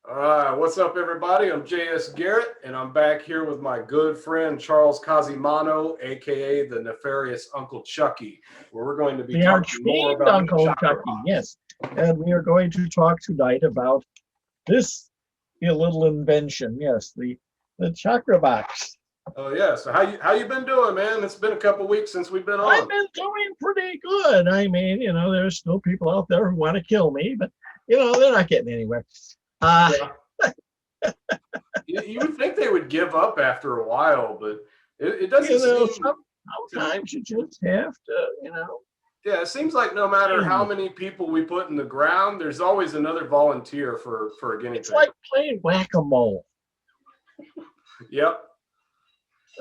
All right, what's up, everybody? I'm JS Garrett, and I'm back here with my good friend Charles Cosimano, aka the nefarious Uncle Chucky, where we're going to be The talking more arch-fiend about the Uncle Chakra Chucky, Box. yes. And we are going to talk tonight about this little invention, yes, the Chakra Box. Oh yeah, so how you been doing, man? It's been a couple weeks since we've been on. I've been doing pretty good. I mean, there's still people out there who want to kill me, but, they're not getting anywhere. Yeah. You would think they would give up after a while, but it doesn't seem. Sometimes you just have to, Yeah, it seems like no matter how many people we put in the ground, there's always another volunteer for a guinea pig. It's like playing whack-a-mole. Yep.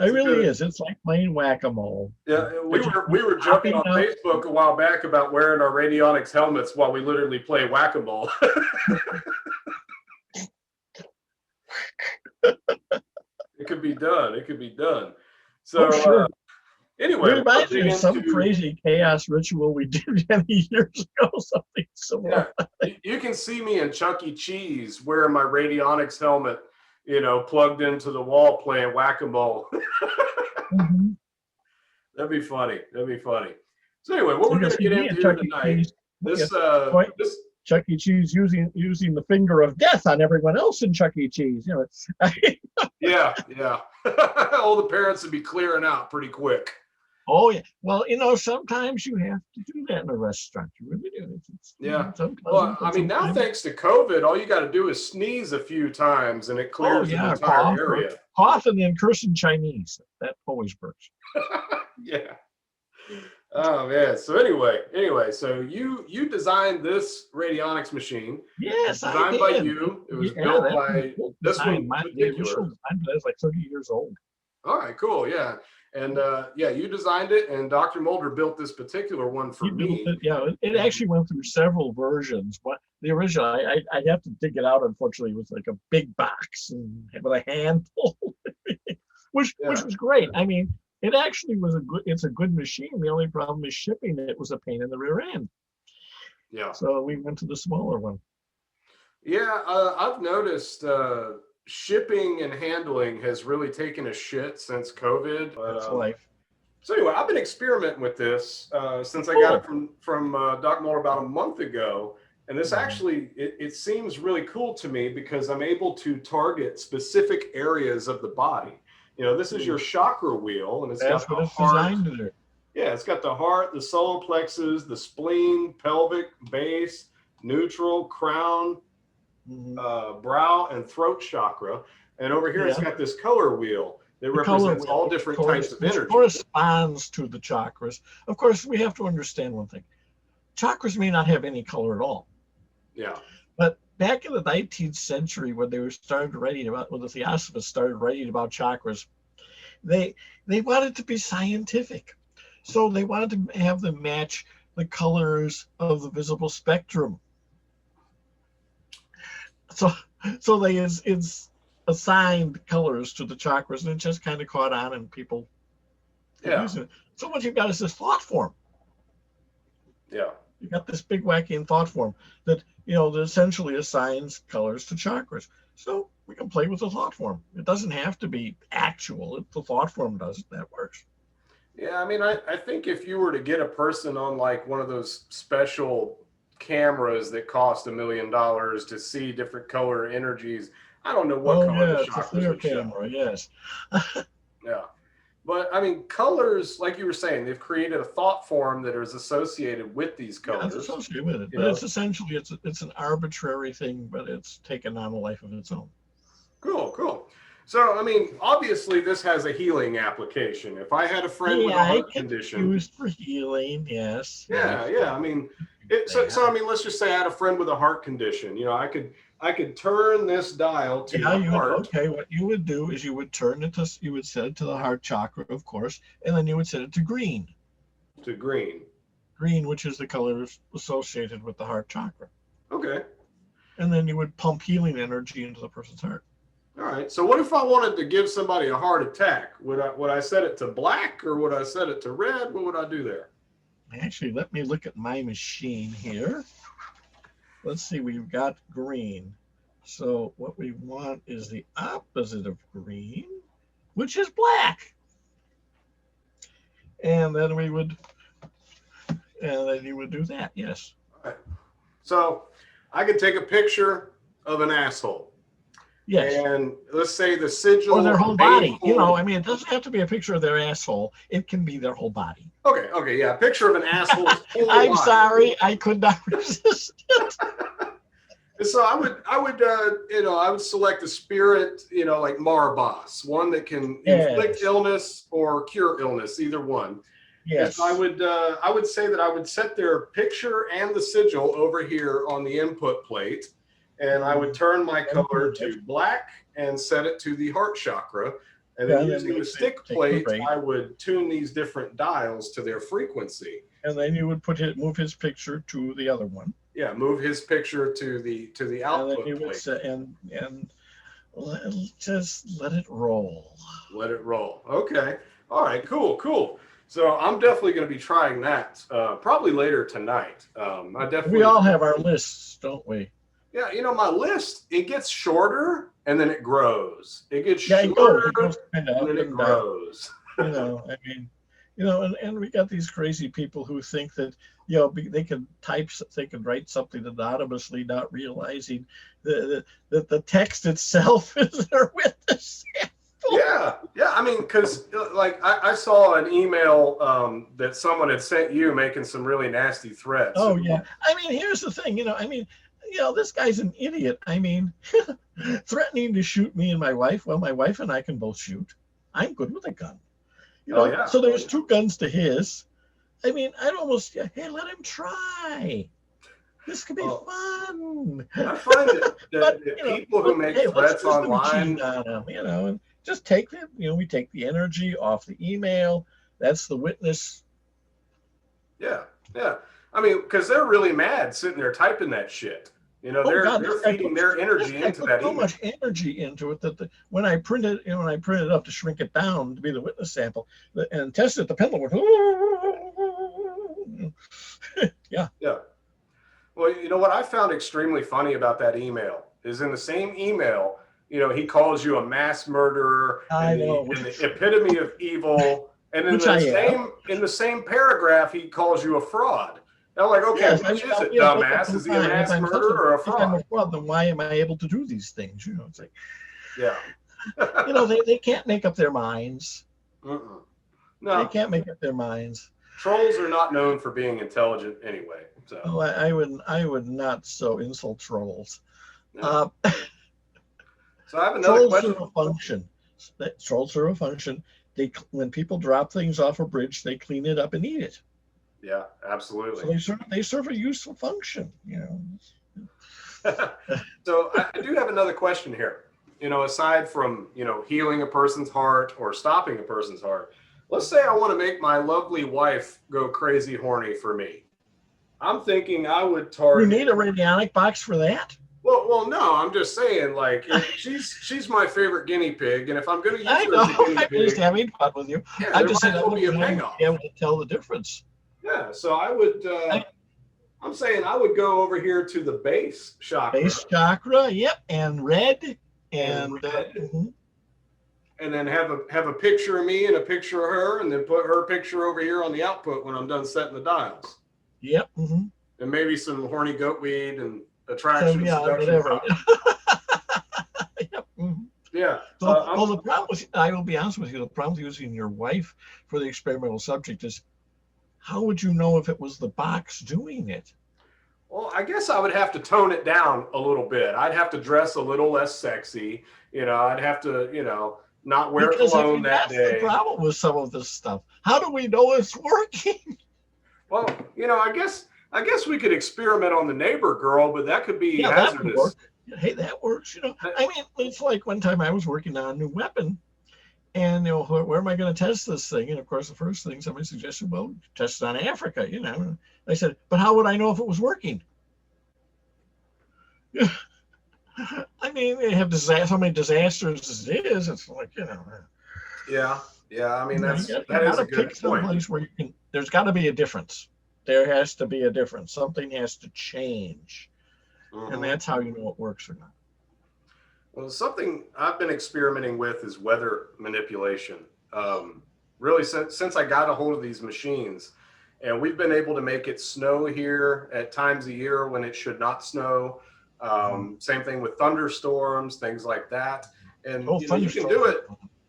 It really is. It's like playing whack-a-mole. Yeah, we were joking on Facebook a while back about wearing our radionics helmets while we literally play whack-a-mole. It could be done. It could be done. So sure. Anyway, it reminds me of some crazy chaos ritual we did many years ago. Something similar. Yeah, you can see me in Chuck E. Cheese wearing my radionics helmet, plugged into the wall playing whack-a-mole. Mm-hmm. That'd be funny. That'd be funny. So anyway, what we're going to get into here tonight, this Chuck E. Cheese using the finger of death on everyone else in Chuck E. Cheese. Yeah. All the parents would be clearing out pretty quick. Oh yeah. Well, sometimes you have to do that in a restaurant. You really do. Yeah. Well, I mean, now thanks to COVID, all you got to do is sneeze a few times and it clears the entire area. Cough and then curse in Chinese. That always works. Yeah. Oh man. So anyway, so you designed this radionics machine. Yes, designed by you. It was built by this one. The initial design is like 30 years old. All right, cool. Yeah. And you designed it, and Dr. Mulder built this particular one for me. It actually went through several versions. But the original, I have to dig it out. Unfortunately, it was like a big box and with a handle, which was great. I mean, it actually was it's a good machine. The only problem is shipping it was a pain in the rear end. Yeah. So we went to the smaller one. Yeah, I've noticed shipping and handling has really taken a shit since COVID. That's life. So anyway, I've been experimenting with this since I got it from Doc Mulder about a month ago. And this actually, it seems really cool to me because I'm able to target specific areas of the body. This is your Chakra Wheel, and That's got the heart. Yeah, it's got the heart, the solar plexus, the spleen, pelvic, base, neutral, crown, brow, and throat chakra. And over here, it's got this color wheel that represents all different types of energy. Corresponds to the chakras. Of course, we have to understand one thing. Chakras may not have any color at all. Yeah. But back in the 19th century, when the Theosophists started writing about chakras, they wanted to be scientific. So they wanted to have them match the colors of the visible spectrum. So they assigned colors to the chakras, and it just kind of caught on, and people use it. So what you've got is this thought form. Yeah. You got this big wacky thought form that that essentially assigns colors to chakras. So we can play with the thought form. It doesn't have to be actual. If the thought form does it, that works. Yeah, I mean, I think if you were to get a person on like one of those special cameras that cost $1 million to see different color energies, I don't know what color the chakras would show. Yes. Yeah. But I mean, colors, like you were saying, they've created a thought form that is associated with these colors. Yeah, it's associated with it. But it's essentially, it's an arbitrary thing, but it's taken on a life of its own. Cool. So, I mean, obviously this has a healing application. If I had a friend with a heart condition. Used for healing, yes. Yeah. I mean, I mean, let's just say I had a friend with a heart condition. I could turn this dial to the heart. Okay, what you would do is you would set it to the heart chakra, of course, and then you would set it to green. To green. Green, which is the color associated with the heart chakra. Okay. And then you would pump healing energy into the person's heart. All right. So what if I wanted to give somebody a heart attack? Would I set it to black or would I set it to red? What would I do there? Actually, let me look at my machine here. Let's see, we've got green. So what we want is the opposite of green, which is black. And then we would, and then you would do that, yes. All right. So I could take a picture of an asshole. Yes. And let's say the sigil or their whole body. You know, I mean, it doesn't have to be a picture of their asshole. It can be their whole body. Okay, yeah. Picture of an asshole. I'm sorry, I could not resist it. So I would select a spirit, like Marbas, one that can inflict illness or cure illness, either one. Yes. I would say that I would set their picture and the sigil over here on the input plate, and I would turn my color to black and set it to the heart chakra. And then using the stick plate, I would tune these different dials to their frequency. And then you would move his picture to the other one. Yeah, move his picture to the output and then you would say, and just let it roll. Let it roll. Okay. All right. Cool. So I'm definitely going to be trying that probably later tonight. We all have our lists, don't we? Yeah. My list, it gets shorter and then it grows. It gets shorter and then it grows. I mean, and we got these crazy people who think that, they can write something anonymously, not realizing that the text itself is their witness. Yeah. I mean, because like I saw an email that someone had sent you making some really nasty threats. Oh yeah. I mean, here's the thing. This guy's an idiot. I mean, threatening to shoot me and my wife. Well, my wife and I can both shoot. I'm good with a gun. So there's two guns to his. I mean, I'd almost, hey, let him try. This could be fun. I find that people who make threats online, and just take we take the energy off the email. That's the witness. Yeah. I mean, because they're really mad sitting there typing that shit. They're feeding their energy into that email. So much energy into it that when I print it up to shrink it down to be the witness sample and test it, the pendulum went. Yeah. Well, what I found extremely funny about that email is in the same email, he calls you a mass murderer and the epitome of evil, and in the same paragraph he calls you a fraud. I'm like, okay, which is it, dumbass? Is he a mass murderer or a fraud? If I'm a fraud, then why am I able to do these things? It's like, yeah. they can't make up their minds. No, they can't make up their minds. Trolls are not known for being intelligent anyway. So I would not so insult trolls. No. So I have another question. Trolls serve a function. When people drop things off a bridge, they clean it up and eat it. Yeah, absolutely. So they serve a useful function, So I do have another question here. Aside from, healing a person's heart or stopping a person's heart, let's say I want to make my lovely wife go crazy horny for me. I'm thinking I would target. You need a radionic box for that? Well, no, I'm just saying, like, she's my favorite guinea pig, and if I'm going to use her as a guinea pig, I'm just having fun with you. Yeah, I'm just saying, be able to tell the difference. Yeah, so I would. I'm saying I would go over here to the base chakra. Base chakra, yep, and red, and then have a picture of me and a picture of her, and then put her picture over here on the output when I'm done setting the dials. Yep. Mm-hmm. And maybe some horny goat weed and attraction. Whatever. Yep. Mm-hmm. Yeah. So, the problem with, I will be honest with you, the problem with using your wife for the experimental subject is, how would you know if it was the box doing it? Well, I guess I would have to tone it down a little bit. I'd have to dress a little less sexy. I'd have to, not wear cologne that day. That's the problem with some of this stuff. How do we know it's working? Well, I guess we could experiment on the neighbor girl, but that could be hazardous. That would work. Hey, that works. I mean, it's like one time I was working on a new weapon. And, where am I going to test this thing? And, of course, the first thing somebody suggested, well, test it on Africa, I said, but how would I know if it was working? I mean, they have so many disasters as it is. It's like, Yeah. I mean, that is a good point. Where there's got to be a difference. There has to be a difference. Something has to change. Mm-hmm. And that's how you know it works or not. Well, something I've been experimenting with is weather manipulation. Really, since I got a hold of these machines, and we've been able to make it snow here at times of year when it should not snow. Same thing with thunderstorms, things like that. And Oh, you can do it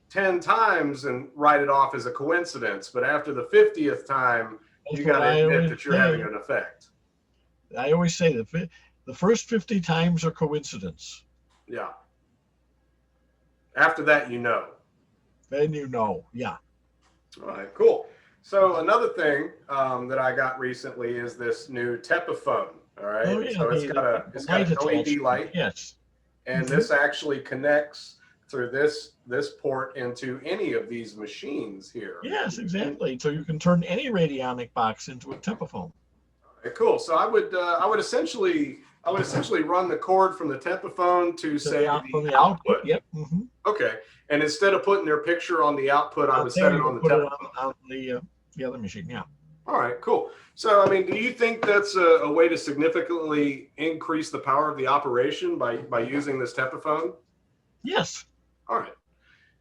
10 times and write it off as a coincidence, but after the 50th time, That's you what got to I admit always that you're say. having an effect. I always say the first 50 times are coincidence. Yeah. After that, you know. Then you know, yeah. All right, cool. So another thing that I got recently is this new Tepiphone. All right, Oh, yeah, so it's got an LED light, yes, and this actually connects through this port into any of these machines here. Yes, exactly. So you can turn any radionic box into a Tepiphone. Okay, cool. So I would essentially run the cord from the Tepiphone to say the output. Yep. Okay, and instead of putting their picture on the output, I would set it on the Tepiphone. On the other machine. Yeah. All right, cool. So, I mean, do you think that's a way to significantly increase the power of the operation by using this Tepiphone? Yes. All right.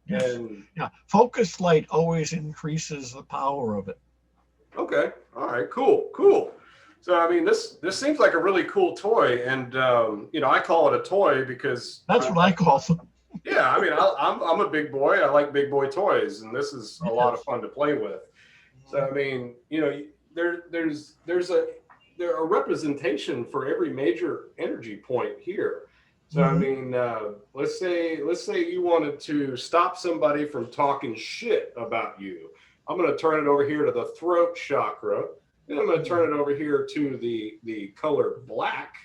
Yes. And yeah, focus light always increases the power of it. Okay. All right. Cool. So, I mean, this seems like a really cool toy, and I call it a toy because that's what I call them. Yeah, I mean, I'm a big boy. I like big boy toys, and this is a lot of fun to play with. So, I mean, there's a representation for every major energy point here. So, I mean, let's say you wanted to stop somebody from talking shit about you. I'm going to turn it over here to the throat chakra. Then I'm going to turn it over here to the color black.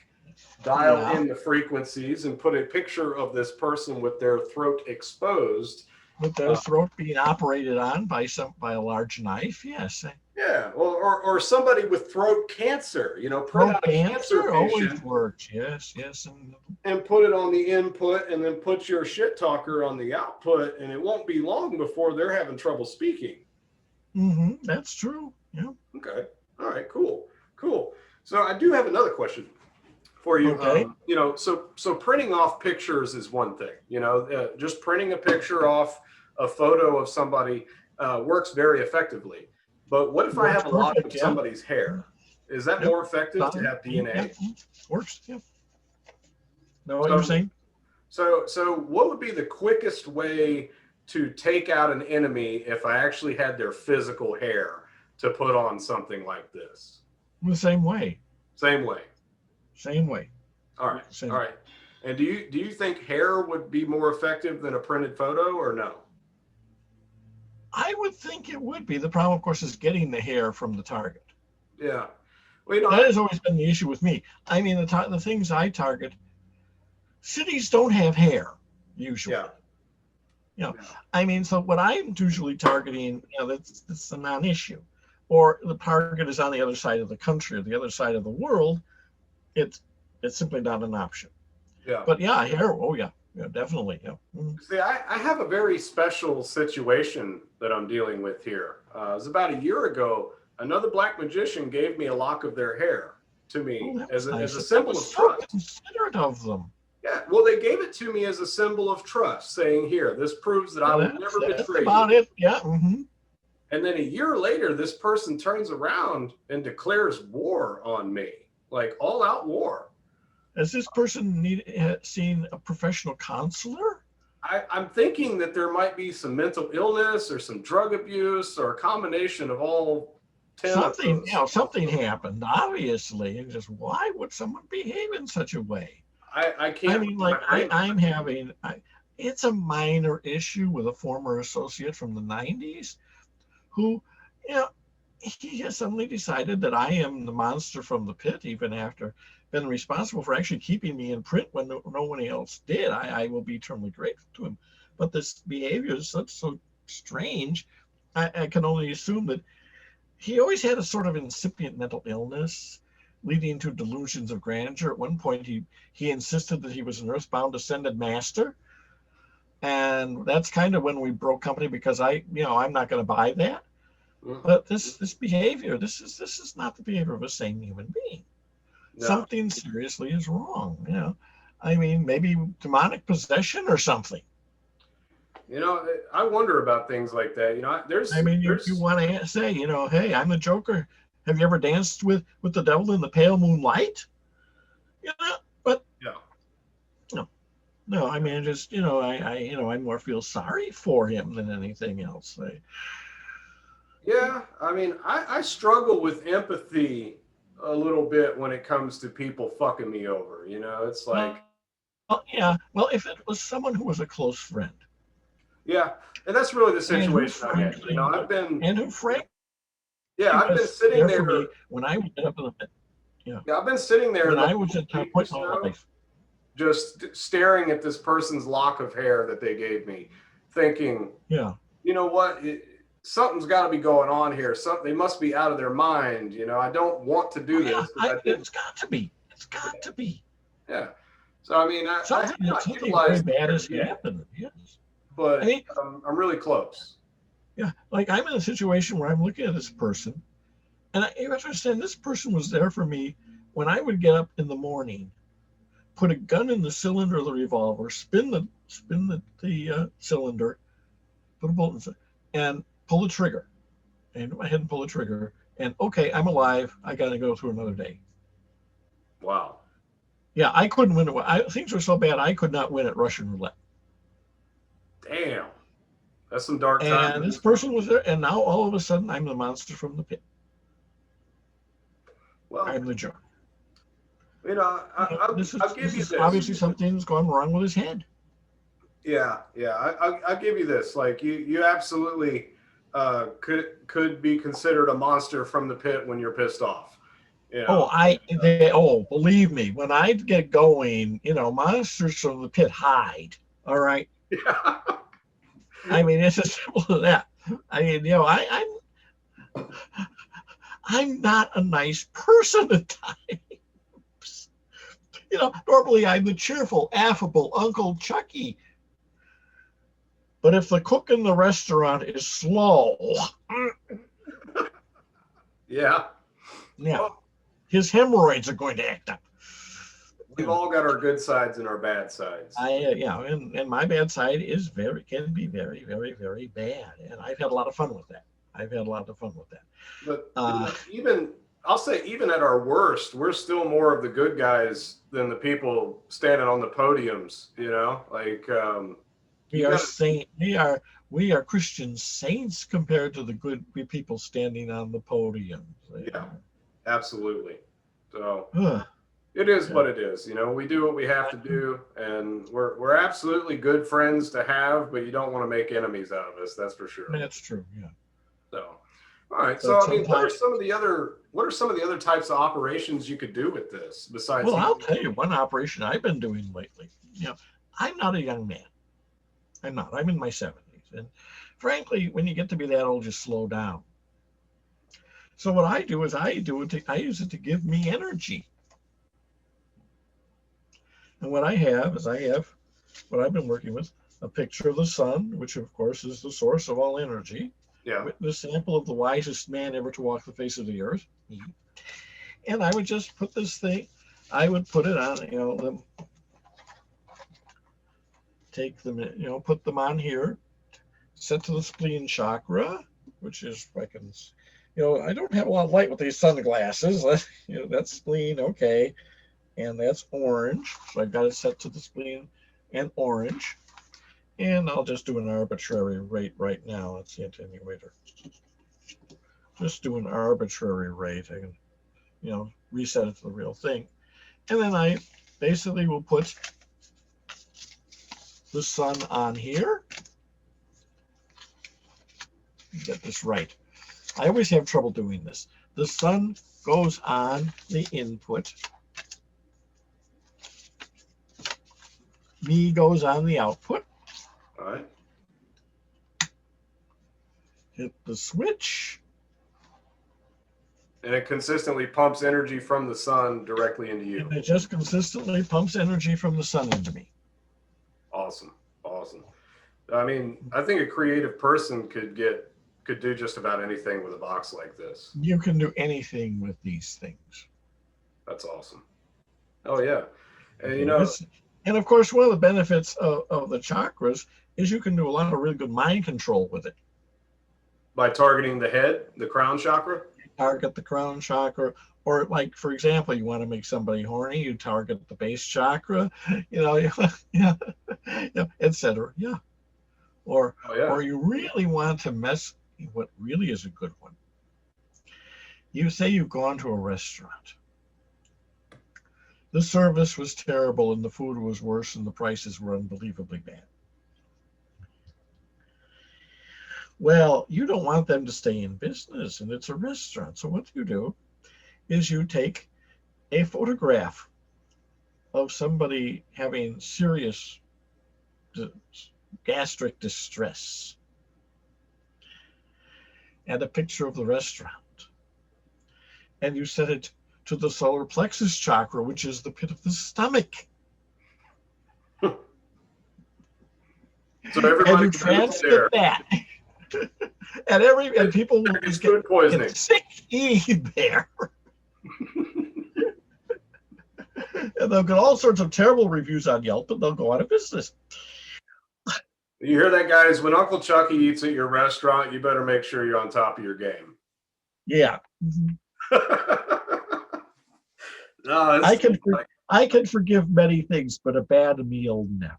Dial in the frequencies and put a picture of this person with their throat exposed. With their throat being operated on by a large knife, yes. Yeah, well, or somebody with throat cancer, throat cancer always works, yes, and put it on the input, and then put your shit talker on the output, and it won't be long before they're having trouble speaking. That's true. Yeah. Okay. All right. Cool. So I do have another question for you. Okay. So printing off pictures is one thing. Just printing a picture off a photo of somebody works very effectively. But what if I have a lot of somebody's hair? Is that more effective to have DNA? Yep. Works. Yeah. Know what you're saying? So what would be the quickest way to take out an enemy if I actually had their physical hair to put on something like this? The same way. Same way. All right. And do you think hair would be more effective than a printed photo, or no? I would think it would be. The problem, of course, is getting the hair from the target. Yeah. Well, that has always been the issue with me. I mean, the things I target, cities don't have hair usually. Yeah. I mean, so what I'm usually targeting, that's a non-issue. Or the target is on the other side of the country or the other side of the world. It's simply not an option. Yeah. But yeah, hair. Oh yeah, definitely. Yeah. See, I have a very special situation that I'm dealing with here. It was about a year ago. Another black magician gave me a lock of their hair to me as a symbol of trust. Considerate of them. Yeah, well, they gave it to me as a symbol of trust, saying, "Here, this proves that I will never betray you." About it, yeah. And then a year later, this person turns around and declares war on me, like all-out war. Has this person seen a professional counselor? I'm thinking that there might be some mental illness or some drug abuse or a combination of all 10 something. Something happened, obviously. And just why would someone behave in such a way? I can't. I mean, like I'm having. It's a minor issue with a former associate from the 90s, who, he has suddenly decided that I am the monster from the pit, even after been responsible for actually keeping me in print when no one else did. I will be eternally grateful to him. But this behavior is so strange. I can only assume that he always had a sort of incipient mental illness leading to delusions of grandeur. At one point, he insisted that he was an earthbound ascended master. And that's kind of when we broke company, because I'm not going to buy that. But this behavior, this is not the behavior of a sane human being. No. Something seriously is wrong. I mean, maybe demonic possession or something. You know, I wonder about things like that. You know, I mean, you want to say, you know, hey, I'm the Joker. Have you ever danced with the devil in the pale moonlight? You know, but yeah. no. I mean, just you know, I more feel sorry for him than anything else. Yeah, I mean, I struggle with empathy a little bit when it comes to people fucking me over. You know, it's like, well, yeah. Well, if it was someone who was a close friend, yeah, and that's really the and who situation I'm in. You know, frankly I've been was sitting there there. for me when I would get up in the pit. Yeah, I've been sitting there when the I was at the point in my life, just staring at this person's lock of hair that they gave me, thinking, yeah, you know what, something's got to be going on here. They must be out of their mind. You know, I don't want to do this. It's got to be. It's got to be. Yeah. So I mean, something very bad has happened. Yes. But I mean, I'm really close. Yeah, like I'm in a situation where I'm looking at this person, and you understand this person was there for me when I would get up in the morning, put a gun in the cylinder of the revolver, spin the cylinder, put a bolt in, and pull the trigger, and I hadn't pulled the trigger, and okay, I'm alive. I got to go through another day. Wow. Yeah, I couldn't win it. Things were so bad I could not win at Russian roulette. Damn, that's some dark times. And this person was there, and now all of a sudden I'm the monster from the pit. Well, I'm the Joker. You know, I'll give you this. Obviously, something's gone wrong with his head. Yeah. I'll give you this. Like you absolutely could be considered a monster from the pit when you're pissed off. You know? Believe me, when I get going, you know, monsters from the pit hide. All right. Yeah. I mean, it's as simple as that. I mean, you know, I'm not a nice person at times. You know, normally I'm the cheerful, affable Uncle Chucky. But if the cook in the restaurant is slow, yeah, well, his hemorrhoids are going to act up. We've all got our good sides and our bad sides. And my bad side can be very, very, very bad, and I've had a lot of fun with that. But I'll say, even at our worst, we're still more of the good guys than the people standing on the podiums. You know, like we are Christian saints compared to the good people standing on the podium. Yeah, absolutely. So. It is what it is. You know, we do what we have to do, and we're absolutely good friends to have, but you don't want to make enemies out of us. That's for sure. That's true. Yeah. So, all right. So, I mean, what are some of the other types of operations you could do with this besides? Well, I'll tell you one operation I've been doing lately. You know, I'm not a young man. I'm not. I'm in my 70s, and frankly, when you get to be that old, you slow down. So what I do is I use it to give me energy. And what I have what I've been working with, a picture of the sun, which of course is the source of all energy. Yeah. The sample of the wisest man ever to walk the face of the earth. And I would just put this thing, I would put it on, you know, put them on here, set to the spleen chakra, which is, I don't have a lot of light with these sunglasses. You know, that's spleen, okay. And that's orange. So I've got it set to the spleen and orange. And I'll just do an arbitrary rate right now. That's the attenuator. Just do an arbitrary rate. I can, you know, reset it to the real thing. And then I basically will put the sun on here. Get this right. I always have trouble doing this. The sun goes on the input. Me goes on the output. All right. Hit the switch. And it consistently pumps energy from the sun directly into you. And it just consistently pumps energy from the sun into me. Awesome. I mean, I think a creative person could do just about anything with a box like this. You can do anything with these things. That's awesome. Oh yeah. And you know, And of course, one of the benefits of the chakras is you can do a lot of really good mind control with it. By targeting the head, the crown chakra? Target the crown chakra, or like, for example, you want to make somebody horny, you target the base chakra, yeah, etc. Yeah. Or, Oh, yeah. or you really want to mess, what really is a good one. You say you've gone to a restaurant. The service was terrible and the food was worse and the prices were unbelievably bad. Well, you don't want them to stay in business, and it's a restaurant. So what you do is you take a photograph of somebody having serious gastric distress and a picture of the restaurant. And you set it to the solar plexus chakra, which is the pit of the stomach. So everybody and you transmit that. and people will get sick there. And they'll get all sorts of terrible reviews on Yelp, and they'll go out of business. You hear that, guys? When Uncle Chucky eats at your restaurant, you better make sure you're on top of your game. Yeah. No, I can forgive many things, but a bad meal never.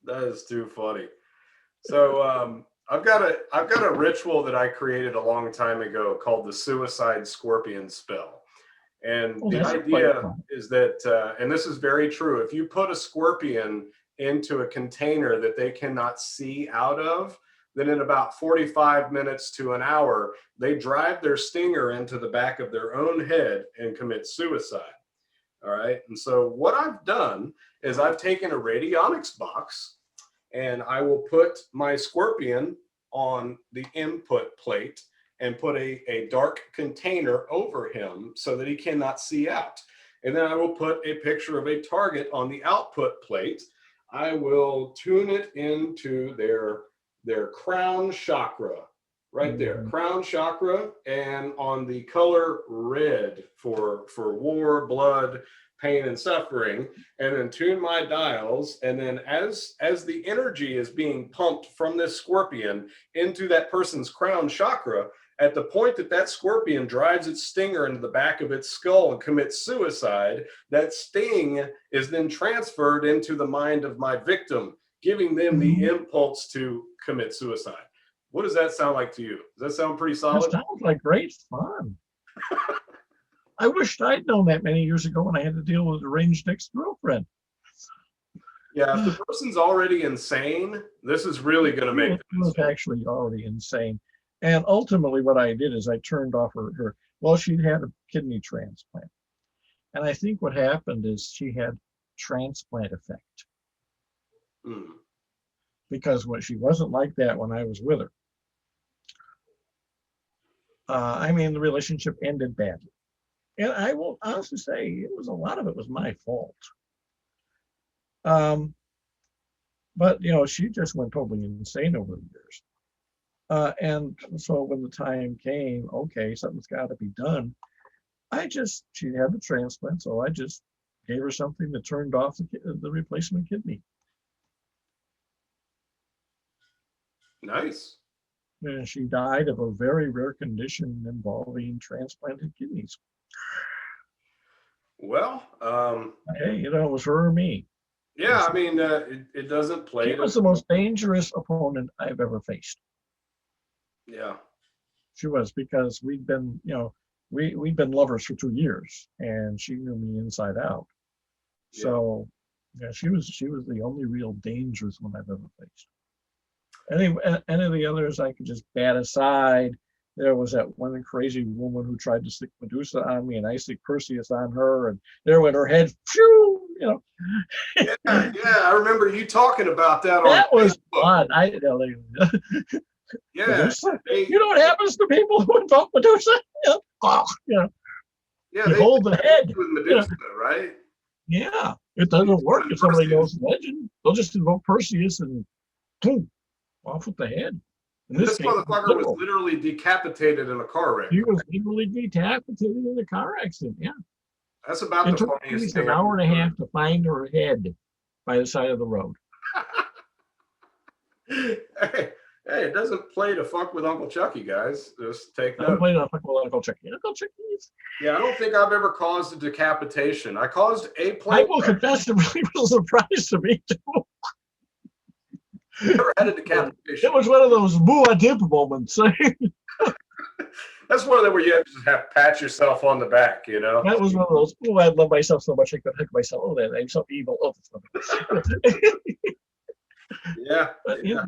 That is too funny. So I've got a ritual that I created a long time ago called the Suicide Scorpion Spell. And the idea is that, and this is very true, if you put a scorpion into a container that they cannot see out of, then in about 45 minutes to an hour, they drive their stinger into the back of their own head and commit suicide. All right. And so what I've done is I've taken a radionics box and I will put my scorpion on the input plate and put a dark container over him so that he cannot see out. And then I will put a picture of a target on the output plate. I will tune it into their crown chakra, right there, crown chakra, and on the color red for war, blood, pain, and suffering, and then tune my dials. And then as the energy is being pumped from this scorpion into that person's crown chakra, at the point that that scorpion drives its stinger into the back of its skull and commits suicide, that sting is then transferred into the mind of my victim, giving them the impulse to commit suicide. What does that sound like to you? Does that sound pretty solid? It sounds like great fun. I wished I'd known that many years ago when I had to deal with a deranged ex-girlfriend. Yeah, if the person's already insane, this is really going to make them insane. She was actually already insane. And ultimately what I did is I turned off her well, she'd had a kidney transplant. And I think what happened is she had transplant effect. Because when she wasn't like that when I was with her. I mean, the relationship ended badly. And I will honestly say a lot of it was my fault. But, she just went totally insane over the years. And so when the time came, okay, something's got to be done. She had the transplant, so I just gave her something that turned off the replacement kidney. Nice. And she died of a very rare condition involving transplanted kidneys. Well, hey, it was her or me. Yeah, I mean, it doesn't play. She was the most dangerous opponent I've ever faced. Yeah. She was, because we'd been lovers for 2 years, and she knew me inside out. Yeah. So, yeah, she was the only real dangerous one I've ever faced. Any of the others I could just bat aside. There was that one crazy woman who tried to stick Medusa on me, and I stick Perseus on her, and there went her head. Phew, Yeah, I remember you talking about that. That was fun. Yeah. Medusa? You know what happens to people who invoke Medusa? Yeah, they hold the head with Medusa, right? Yeah, it doesn't work if somebody knows the legend. They'll just invoke Perseus and boom, off with the head. This motherfucker was literally decapitated in a car wreck. He was literally decapitated in a car accident. Yeah, that's about the funniest thing. It took an hour and a half to find her head, by the side of the road. Hey, it doesn't play to fuck with Uncle Chucky, guys. Just take I'm note. playing with Uncle Chucky. Uncle Chucky is. Yeah, I don't think I've ever caused a decapitation. I caused a I plane will crash. confess, it really was a surprise to me too. Never had a decapitation. It was one of those boo a dip moments. That's one of them where you have to just have to pat yourself on the back, you know? That was one of those. Oh, I love myself so much I could hug myself. Oh, that I'm so evil. Oh, Yeah, but, yeah,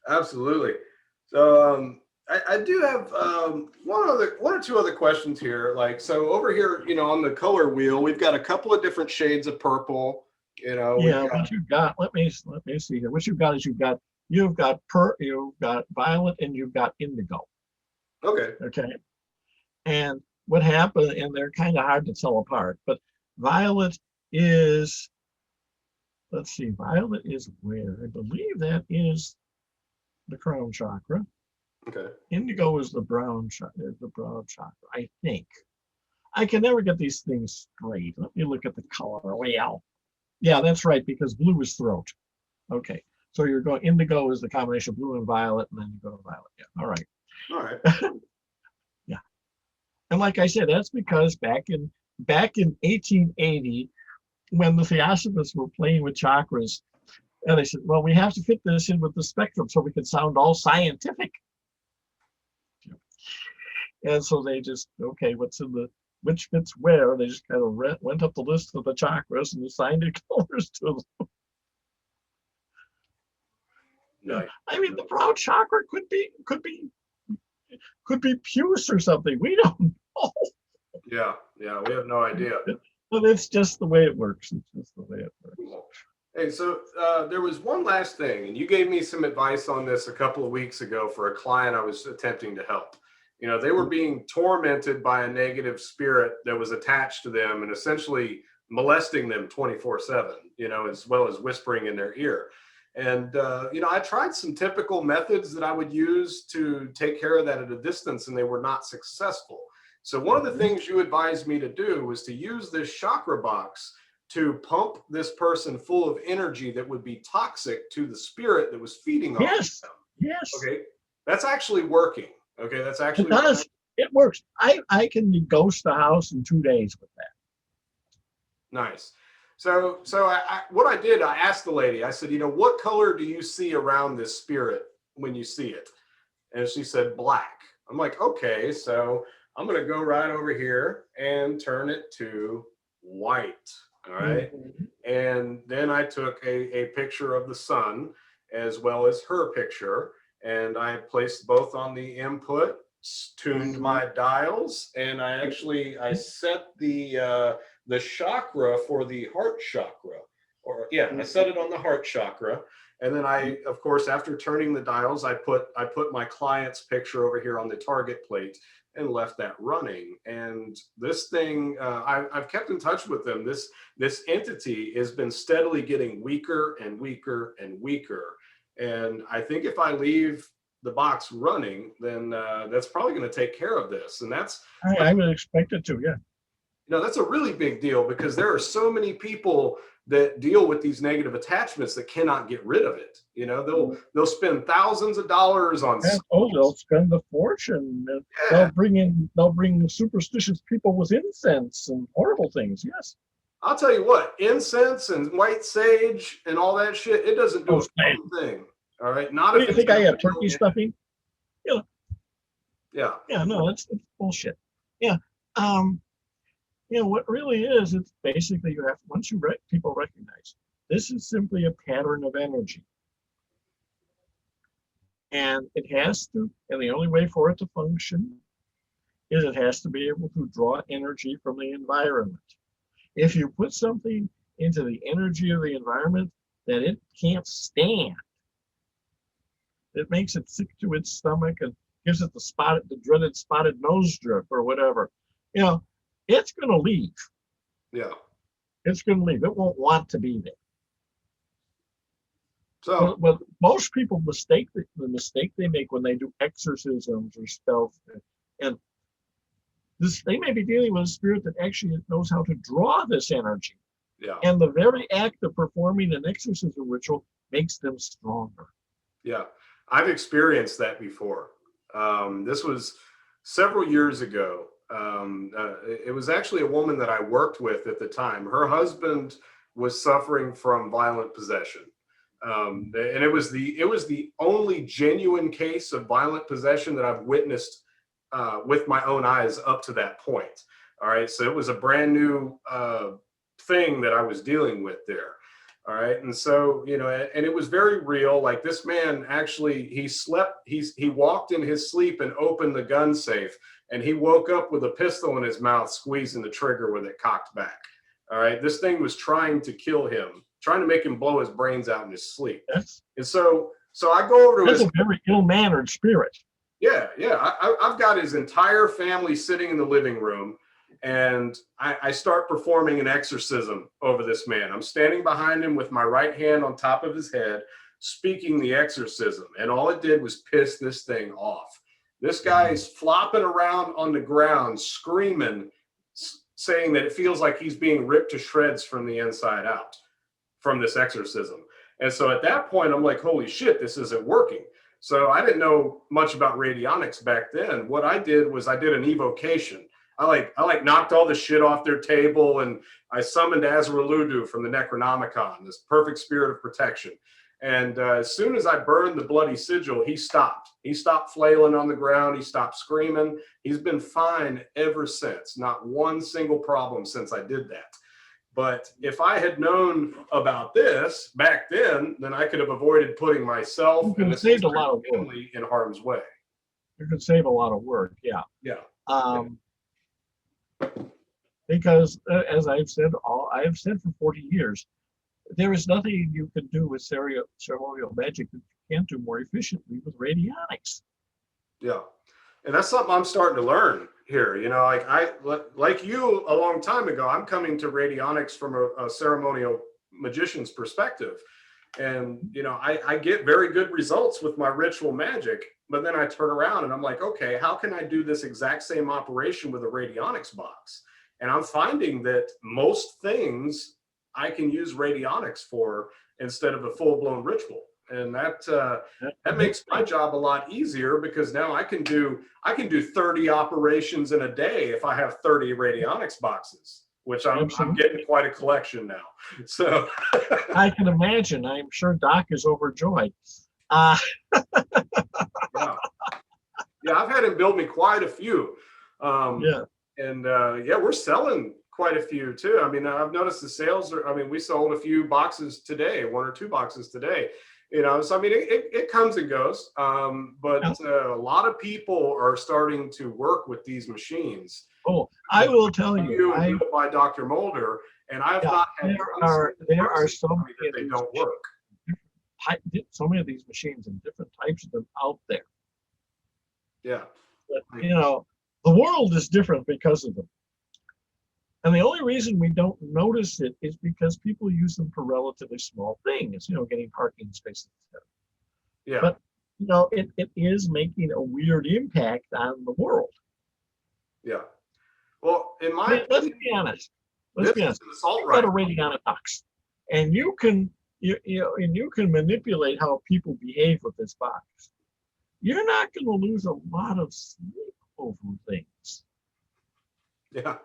absolutely. So I do have one or two other questions here. Like, so over here, you know, on the color wheel, we've got a couple of different shades of purple. You know, yeah. What you've got? Let me see here. What you've got is you've got violet, and you've got indigo. Okay. Okay. And what happened? And they're kind of hard to tell apart. But violet is. Let's see. Violet is where I believe that is the crown chakra. Okay. Indigo is the brown chakra. I think. I can never get these things straight. Let me look at the color wheel. Yeah, that's right, because blue is throat. Okay. So you're going, indigo is the combination of blue and violet, and then you go to violet. Yeah. All right. All right. Yeah. And like I said, that's because back in 1880, when the Theosophists were playing with chakras, and they said, well, we have to fit this in with the spectrum so we can sound all scientific. And so they just, okay, which fits where? They just kind of went up the list of the chakras and assigned their colors to them. Nice. I mean, the brown chakra could be puce or something. We don't know. Yeah, we have no idea. But it's just the way it works. It's just the way it works. Hey, so there was one last thing, and you gave me some advice on this a couple of weeks ago for a client I was attempting to help. You know, they were being tormented by a negative spirit that was attached to them and essentially molesting them 24/7, you know, as well as whispering in their ear. And, you know, I tried some typical methods that I would use to take care of that at a distance, and they were not successful. So one of the things you advised me to do was to use this chakra box to pump this person full of energy that would be toxic to the spirit that was feeding on them. Yes. Okay. That's actually working. Okay. That's actually it does. working. It works. I can ghost the house in 2 days with that. Nice. So what I did, I asked the lady, I said, you know, what color do you see around this spirit when you see it? And she said, black. I'm like, okay, so I'm going to go right over here and turn it to white. All right. Mm-hmm. And then I took a picture of the sun as well as her picture, and I placed both on the input, tuned my dials, and I set the chakra for the heart chakra, I set it on the heart chakra. And then I, of course, after turning the dials, I put my client's picture over here on the target plate and left that running. And this thing, I've kept in touch with them. This entity has been steadily getting weaker and weaker and weaker. And I think if I leave the box running, then that's probably going to take care of this. And that's I would expect it to, yeah. You know, that's a really big deal because there are so many people that deal with these negative attachments that cannot get rid of it. You know, they'll spend thousands of dollars on. They'll spend a fortune. Yeah. They'll bring superstitious people with incense and horrible things. Yes. I'll tell you what, incense and white sage and all that shit, it doesn't do a thing. All right. Not what if do you think I have turkey stuffing? Yeah. Yeah. Yeah. No, it's bullshit. Yeah. You know what really is? It's basically you have once people recognize this is simply a pattern of energy, and it has to. And the only way for it to function is it has to be able to draw energy from the environment. If you put something into the energy of the environment that it can't stand, it makes it sick to its stomach and gives it the dreaded spotted nose drip or whatever. You know, it's going to leave. Yeah. It's going to leave. It won't want to be there. So, but most people the mistake they make when they do exorcisms or spells, and they may be dealing with a spirit that actually knows how to draw this energy. Yeah. And the very act of performing an exorcism ritual makes them stronger. Yeah. I've experienced that before. This was several years ago. It was actually a woman that I worked with at the time. Her husband was suffering from violent possession. And it was the only genuine case of violent possession that I've witnessed with my own eyes up to that point. All right. So it was a brand new thing that I was dealing with there. All right. And so, and it was very real. Like, this man actually, he walked in his sleep and opened the gun safe, and he woke up with a pistol in his mouth, squeezing the trigger with it cocked back. All right. This thing was trying to kill him, trying to make him blow his brains out in his sleep. Yes. And so I go over to That's a very ill-mannered spirit. Yeah. I've got his entire family sitting in the living room, and I start performing an exorcism over this man. I'm standing behind him with my right hand on top of his head, speaking the exorcism, and all it did was piss this thing off. This guy is flopping around on the ground, screaming, saying that it feels like he's being ripped to shreds from the inside out from this exorcism. And so at that point, I'm like, holy shit, this isn't working. So I didn't know much about radionics back then. What I did was I did an evocation. I knocked all the shit off their table, and I summoned Azraludu from the Necronomicon, this perfect spirit of protection. And as soon as I burned the bloody sigil, he stopped. He stopped flailing on the ground. He stopped screaming. He's been fine ever since. Not one single problem since I did that. But if I had known about this back then I could have avoided putting myself and this family in harm's way. You could save a lot of work. Yeah. Yeah. Because as I've said for 40 years, there is nothing you can do with ceremonial magic that you can't do more efficiently with radionics. Yeah. And that's something I'm starting to learn here. Like you a long time ago, I'm coming to radionics from a ceremonial magician's perspective. And, I get very good results with my ritual magic, but then I turn around and I'm like, okay, how can I do this exact same operation with a radionics box? And I'm finding that most things I can use radionics for instead of a full-blown ritual. And that makes my job a lot easier, because now I can do 30 operations in a day if I have 30 radionics boxes, which I'm getting quite a collection now. So I can imagine. I'm sure Doc is overjoyed. Yeah, I've had him build me quite a few. And we're selling quite a few too. I mean, I've noticed the sales we sold a few boxes today, 1 or 2 boxes today. So I mean, it comes and goes. But a lot of people are starting to work with these machines. Oh, I will tell you, built by Dr. Mulder, and I've not had there are so many that they don't work. So many of these machines and different types of them out there. Yeah. But, the world is different because of them. And the only reason we don't notice it is because people use them for relatively small things, getting parking spaces. Yeah. But, it is making a weird impact on the world. Yeah. Well, let's be honest. Let's be honest. You've got a radionic box, and you can manipulate how people behave with this box. You're not going to lose a lot of sleep over things. Yeah.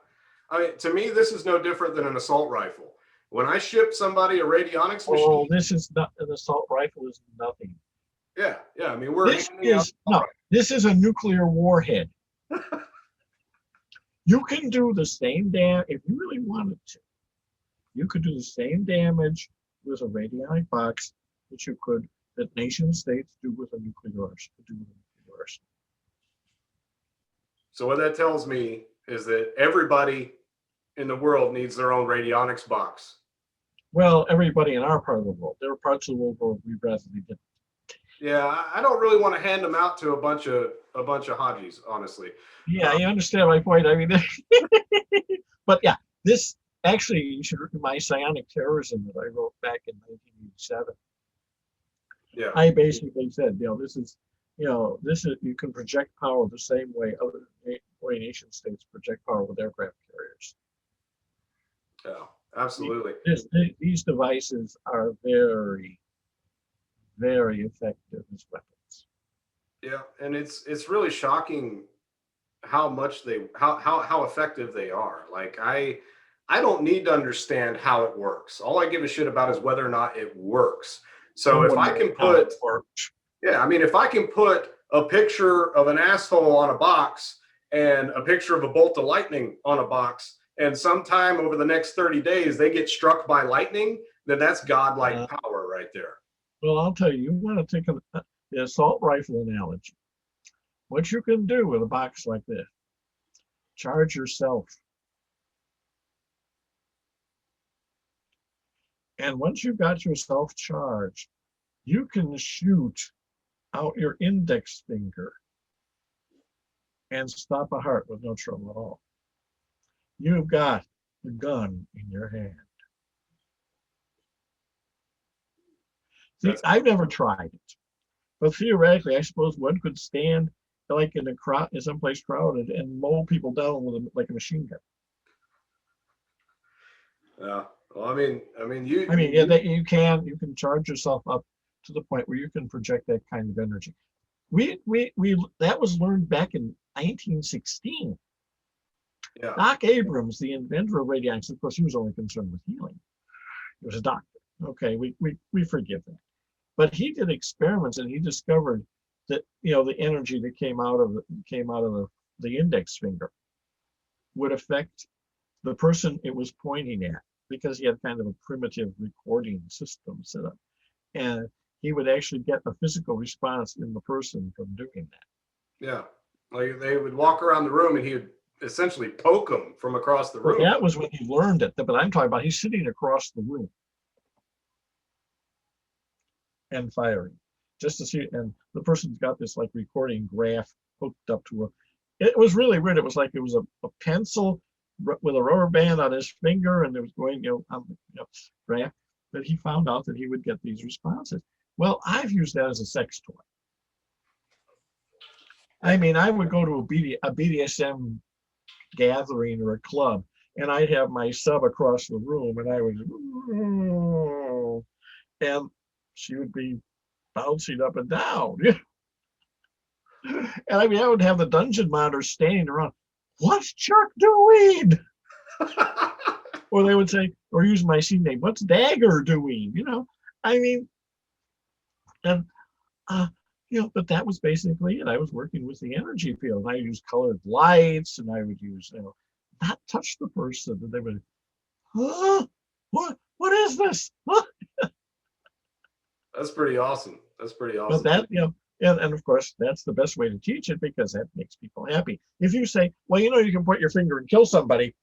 I mean, to me, this is no different than an assault rifle. When I ship somebody a radionics machine. Oh, this is not an assault rifle. Is nothing. Yeah. I mean, this is a nuclear warhead. You can do the same damage if you really wanted to. You could do the same damage with a radionic box that nation states do with a nuclear arsenal. So what that tells me is that everybody in the world needs their own radionics box. Well, everybody in our part of the world. There are parts of the world where we'd rather be different. Yeah, I don't really want to hand them out to a bunch of Hajis, honestly. Yeah, you understand my point. I mean, but yeah, this actually, you should read my Psionic Terrorism that I wrote back in 1987. Yeah, I basically said, this is you can project power the same way other nation states project power with aircraft carriers. Yeah. Absolutely. These devices are very, very effective as weapons. Yeah, and it's really shocking how much how effective they are. Like I don't need to understand how it works. All I give a shit about is whether or not it works. So if Someone I knows can how it put, works. yeah, I mean, if I can put a picture of an asshole on a box and a picture of a bolt of lightning on a box, and sometime over the next 30 days they get struck by lightning, then that's godlike power right there. Well, I'll tell you, you want to take the assault rifle analogy. What you can do with a box like this, charge yourself. And once you've got yourself charged, you can shoot out your index finger and stop a heart with no trouble at all. You've got the gun in your hand. See, I've never tried it, but theoretically, I suppose one could stand like in a crowd, in someplace crowded, and mow people down with like a machine gun. Yeah. Well, I mean, Yeah, you can charge yourself up to the point where you can project that kind of energy. We that was learned back in 1916. Yeah. Doc Abrams, the inventor of radionics, of course, he was only concerned with healing. He was a doctor. Okay, we forgive that. But he did experiments and he discovered that the energy that came out of the index finger would affect the person it was pointing at, because he had kind of a primitive recording system set up. And he would actually get a physical response in the person from doing that. Yeah. Like they would walk around the room and he would essentially poke them from across the room. Well, that was when he learned it, but I'm talking about he's sitting across the room and firing just to see, and the person's got this like recording graph hooked up to it was really weird. It was like it was a pencil with a rubber band on his finger, and it was going on the graph, that he found out that he would get these responses. Well, I've used that as a sex toy. I mean, I would go to a BDSM gathering or a club, and I'd have my sub across the room, and I would, and she would be bouncing up and down. And I mean, I would have the dungeon monitor standing around. What's Chuck doing? Or they would say, or use my scene name, what's Dagger doing? I mean, and but that was basically it. I was working with the energy field. I used colored lights, and I would use, not touch the person, and they would, what is this? That's pretty awesome. That's pretty But awesome. that, and of course, that's the best way to teach it, because that makes people happy. If you say, well, you can put your finger and kill somebody,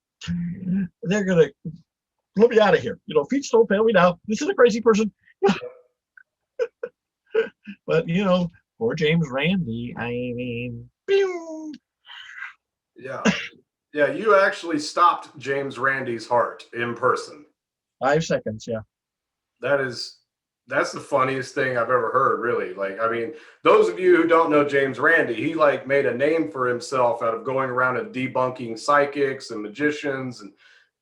they're going to let me out of here. Feet don't fail me now. This is a crazy person. But, poor James Randi, I mean, pew. Yeah. Yeah, you actually stopped James Randi's heart in person. 5 seconds, yeah. That's the funniest thing I've ever heard, really. Like, I mean, those of you who don't know James Randi, he like made a name for himself out of going around and debunking psychics and magicians and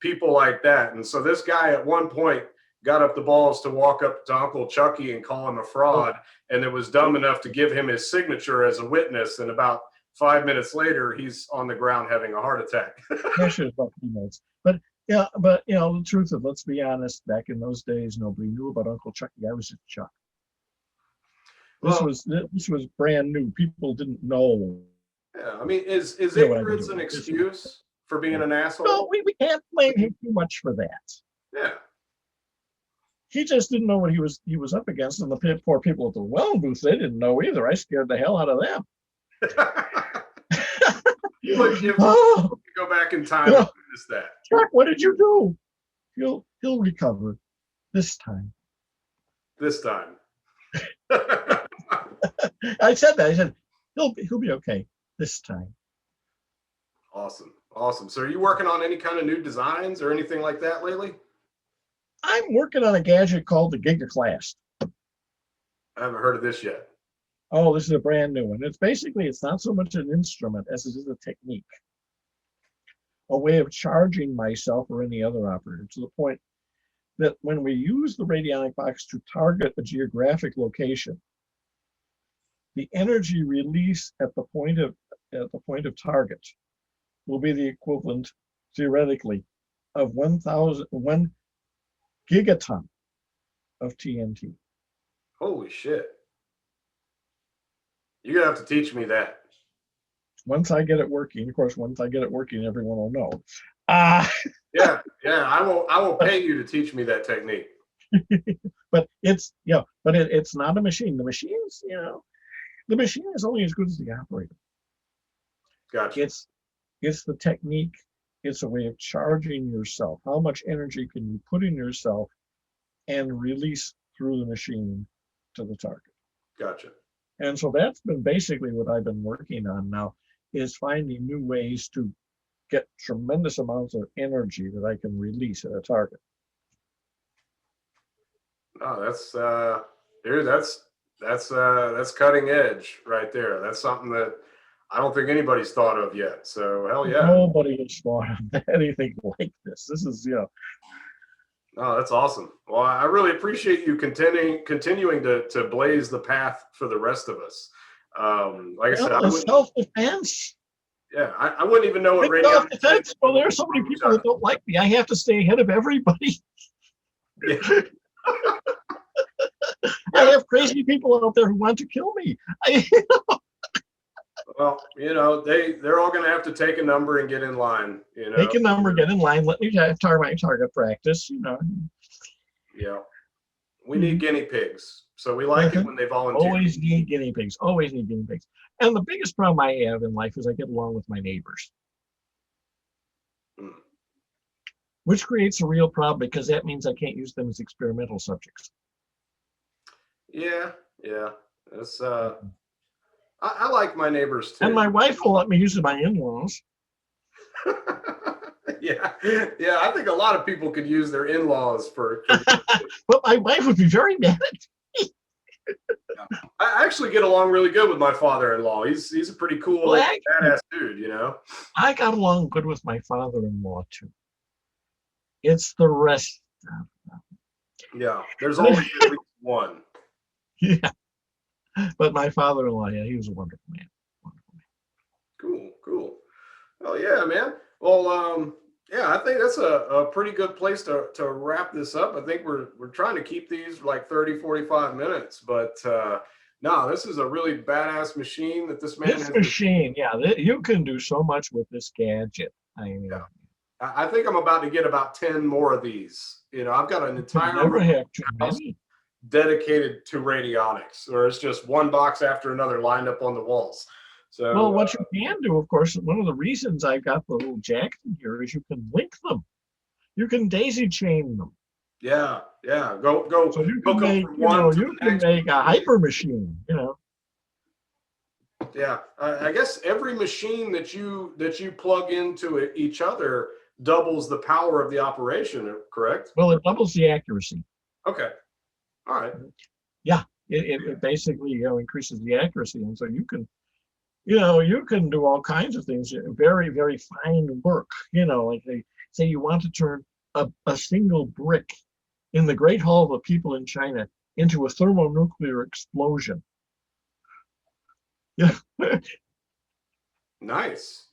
people like that. And so this guy at one point got up the balls to walk up to Uncle Chucky and call him a fraud, and it was dumb enough to give him his signature as a witness. And about 5 minutes later, he's on the ground having a heart attack. Actually, about 3 minutes. But yeah, but the truth of, let's be honest, back in those days, nobody knew about Uncle Chucky. I was just Chuck. This was brand new. People didn't know. Yeah, I mean, is ignorance an excuse for being an asshole? No, we can't blame him too much for that. Yeah. He just didn't know what he was up against, and the poor people at the well booth, they didn't know either. I scared the hell out of them. You go back in time and witness that. Chuck, what did you do? He'll recover this time. This time. I said that. I said he'll be okay this time. Awesome. So are you working on any kind of new designs or anything like that lately? I'm working on a gadget called the Gigaclast. I haven't heard of this yet. Oh, this is a brand new one. It's not so much an instrument as it is a technique. a way of charging myself or any other operator, to the point that when we use the radionic box to target a geographic location, the energy release at the point of target will be the equivalent, theoretically, of 1 gigaton of TNT. Holy shit. You're gonna have to teach me that. Once I get it working, of course, once I get it working, everyone will know. Yeah, I will pay you to teach me that technique. But it's it's not a machine. The machine's, the machine is only as good as the operator. Gotcha. It's the technique. It's a way of charging yourself. How much energy can you put in yourself and release through the machine to the target? Gotcha. And so that's been basically what I've been working on now, is finding new ways to get tremendous amounts of energy that I can release at a target. No, that's cutting edge right there. That's something that I don't think anybody's thought of yet. So hell yeah. Nobody has thought of anything like this. This is, Oh, that's awesome. Well, I really appreciate you continuing to blaze the path for the rest of us. Like I said, self-defense. Yeah, I wouldn't even know what radionics self-defense. Well, there are so many people that don't like me. I have to stay ahead of everybody. Yeah. I have crazy people out there who want to kill me. Well, they're all going to have to take a number and get in line. Take a number, get in line. Let me have target practice. Yeah, we need guinea pigs, so we like it when they volunteer. Always need guinea pigs. Always need guinea pigs. And the biggest problem I have in life is I get along with my neighbors, which creates a real problem, because that means I can't use them as experimental subjects. Yeah. That's I like my neighbors too. And my wife will let me use my in-laws. Yeah. I think a lot of people could use their in-laws for But my wife would be very mad at me. I actually get along really good with my father-in-law. He's a pretty cool, badass dude, I got along good with my father-in-law too. It's the rest of them. Yeah, there's always at least one. Yeah. But my father-in-law, he was a wonderful man. Cool. Oh yeah, man. Well, yeah, I think that's a pretty good place to wrap this up. I think we're trying to keep these like 30, 45 minutes, but no, this is a really badass machine that this man has. This machine, you can do so much with this gadget. I think I'm about to get about 10 more of these. I've got an entire house dedicated to radionics, or it's just one box after another lined up on the walls. So, well, what you can do, of course, one of the reasons I've got the little jacks in here is you can link them. You can daisy chain them. Yeah. Go. So you can make a hyper machine. Yeah, I guess every machine that you plug into each other doubles the power of the operation. Correct? Well, it doubles the accuracy. Okay. All right. Yeah, it basically increases the accuracy, and so you can. You can do all kinds of things, very, very fine work. Like they say you want to turn a single brick in the Great Hall of the People in China into a thermonuclear explosion. Yeah. Nice.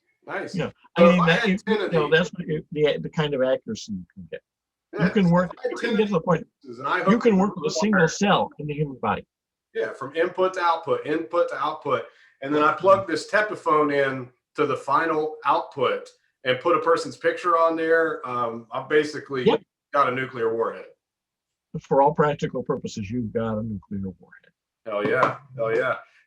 Yeah. That's the kind of accuracy you can get. Yeah, you can work. You can get to the point. You can work with a single cell in the human body. Yeah, from input to output, and then I plug this Tepiphone in to the final output and put a person's picture on there. I've basically got a nuclear warhead. For all practical purposes, you've got a nuclear warhead. Hell yeah.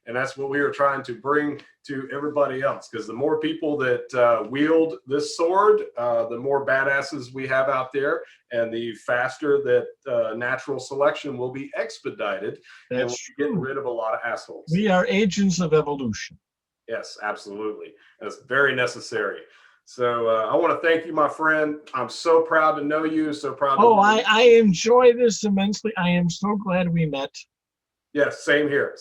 And that's what we were trying to bring to everybody else, because the more people that wield this sword, the more badasses we have out there, and the faster that natural selection will be expedited. That's and we'll get rid of a lot of assholes. We are agents of evolution. Yes, absolutely. That's very necessary. So I want to thank you, my friend. I'm so proud to know you. So proud. I enjoy this immensely. I am so glad we met. Yes, same here.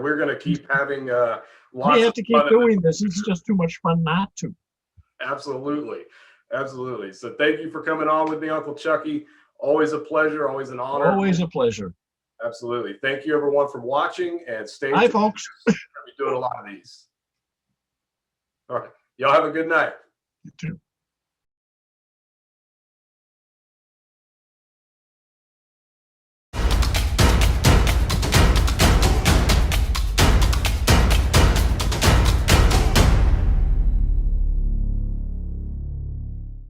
We're going to keep having lots of fun. We have to keep doing this. It's just too much fun not to. Absolutely. Absolutely. So thank you for coming on with me, Uncle Chucky. Always a pleasure. Always an honor. Always a pleasure. Absolutely. Thank you, everyone, for watching, and stay tuned. Hi, folks. We're going to be doing a lot of these. All right. Y'all have a good night. You too.